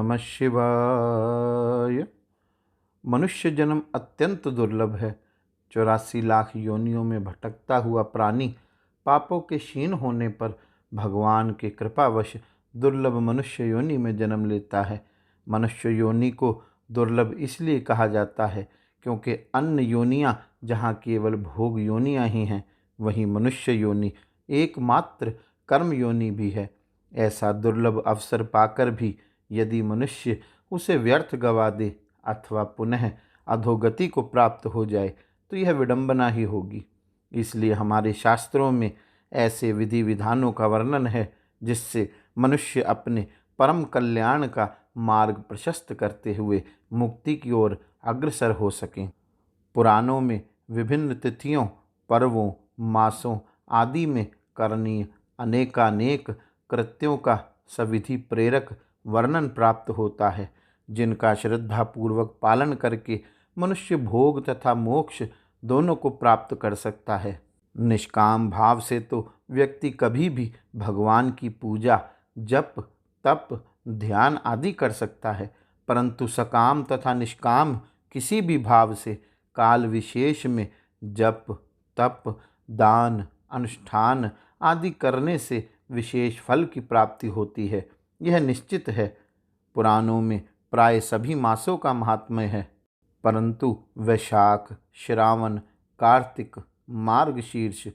नमः शिवाय। मनुष्य जन्म अत्यंत दुर्लभ है। 84 लाख योनियों में भटकता हुआ प्राणी पापों के क्षीण होने पर भगवान के कृपावश दुर्लभ मनुष्य योनि में जन्म लेता है। मनुष्य योनि को दुर्लभ इसलिए कहा जाता है क्योंकि अन्य योनियां जहाँ केवल भोग योनियां ही हैं, वहीं मनुष्य योनि एकमात्र कर्म योनि भी है। ऐसा दुर्लभ अवसर पाकर भी यदि मनुष्य उसे व्यर्थ गवा दे अथवा पुनः अधोगति को प्राप्त हो जाए तो यह विडंबना ही होगी। इसलिए हमारे शास्त्रों में ऐसे विधि विधानों का वर्णन है जिससे मनुष्य अपने परम कल्याण का मार्ग प्रशस्त करते हुए मुक्ति की ओर अग्रसर हो सकें। पुराणों में विभिन्न तिथियों, पर्वों, मासों आदि में करणीय अनेकानेक कृत्यों का सविधि प्रेरक वर्णन प्राप्त होता है, जिनका श्रद्धापूर्वक पालन करके मनुष्य भोग तथा मोक्ष दोनों को प्राप्त कर सकता है। निष्काम भाव से तो व्यक्ति कभी भी भगवान की पूजा, जप, तप, ध्यान आदि कर सकता है, परंतु सकाम तथा निष्काम किसी भी भाव से काल विशेष में जप, तप, दान, अनुष्ठान आदि करने से विशेष फल की प्राप्ति होती है, यह निश्चित है। पुराणों में प्राय सभी मासों का महात्म्य है, परंतु वैशाख, श्रावण, कार्तिक, मार्गशीर्ष,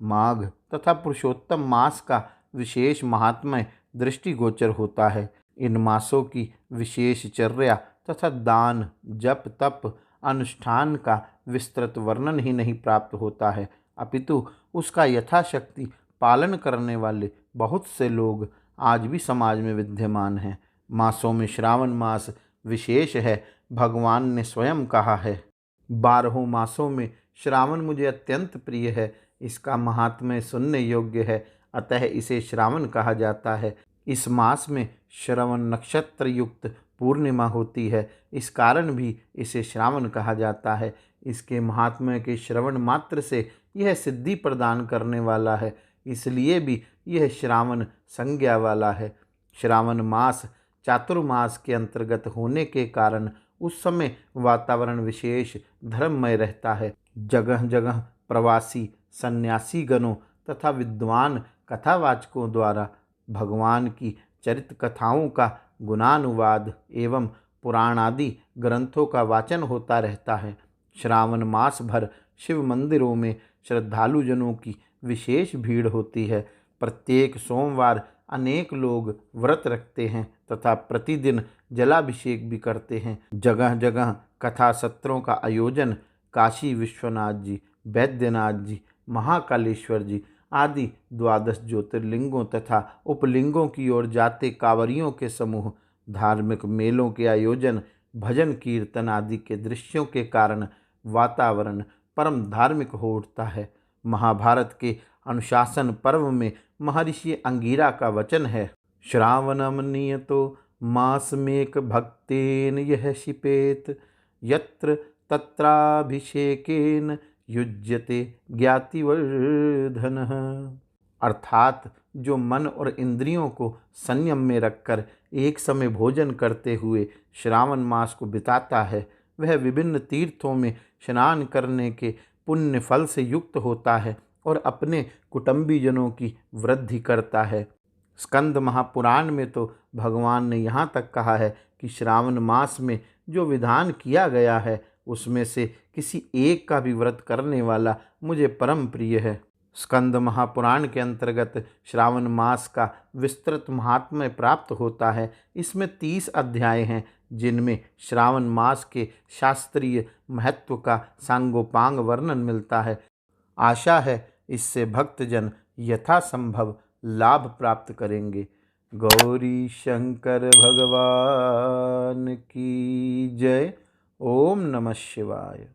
माघ तथा पुरुषोत्तम मास का विशेष महात्म्य दृष्टिगोचर होता है। इन मासों की विशेष चर्या तथा दान, जप, तप, अनुष्ठान का विस्तृत वर्णन ही नहीं प्राप्त होता है, अपितु उसका यथाशक्ति पालन करने वाले बहुत से लोग आज भी समाज में विद्यमान हैं। मासों में श्रावण मास विशेष है। भगवान ने स्वयं कहा है, 12 मासों में श्रावण मुझे अत्यंत प्रिय है, इसका महात्म्य सुनने योग्य है, अतः इसे श्रावण कहा जाता है। इस मास में श्रवण नक्षत्र युक्त पूर्णिमा होती है, इस कारण भी इसे श्रावण कहा जाता है। इसके महात्म्य के श्रवण मात्र से यह सिद्धि प्रदान करने वाला है, इसलिए भी यह श्रावण संज्ञा वाला है। श्रावण मास चातुर्मास के अंतर्गत होने के कारण उस समय वातावरण विशेष धर्ममय रहता है। जगह जगह प्रवासी सन्यासी गणों तथा विद्वान कथावाचकों द्वारा भगवान की चरित कथाओं का गुणानुवाद एवं पुराण आदि ग्रंथों का वाचन होता रहता है। श्रावण मास भर शिव मंदिरों में श्रद्धालुजनों की विशेष भीड़ होती है। प्रत्येक सोमवार अनेक लोग व्रत रखते हैं तथा प्रतिदिन जलाभिषेक भी करते हैं। जगह जगह कथा सत्रों का आयोजन काशी विश्वनाथ जी, बैद्यनाथ जी, महाकालेश्वर जी आदि 12 ज्योतिर्लिंगों तथा उपलिंगों की ओर जाते कांवरियों के समूह, धार्मिक मेलों के आयोजन, भजन कीर्तन आदि के दृश्यों के कारण वातावरण परम धार्मिक हो उठता है। महाभारत के अनुशासन पर्व में महर्षि अंगिरा का वचन है, श्रावणम नियतो मासमेक भक्तेन यह शिपेत यत्र तत्राभिषेकेन युज्यते ज्ञातिवर्धनः। अर्थात जो मन और इंद्रियों को संयम में रखकर एक समय भोजन करते हुए श्रावण मास को बिताता है, वह विभिन्न तीर्थों में स्नान करने के पुण्य फल से युक्त होता है और अपने कुटुंबीजनों की वृद्धि करता है। स्कंद महापुराण में तो भगवान ने यहाँ तक कहा है कि श्रावण मास में जो विधान किया गया है उसमें से किसी एक का भी व्रत करने वाला मुझे परम प्रिय है। स्कंद महापुराण के अंतर्गत श्रावण मास का विस्तृत महात्म्य प्राप्त होता है। इसमें 30 अध्याय हैं जिनमें श्रावण मास के शास्त्रीय महत्व का सांगोपांग वर्णन मिलता है। आशा है इससे भक्तजन यथासंभव लाभ प्राप्त करेंगे। गौरी शंकर भगवान की जय। ओम नमः शिवाय।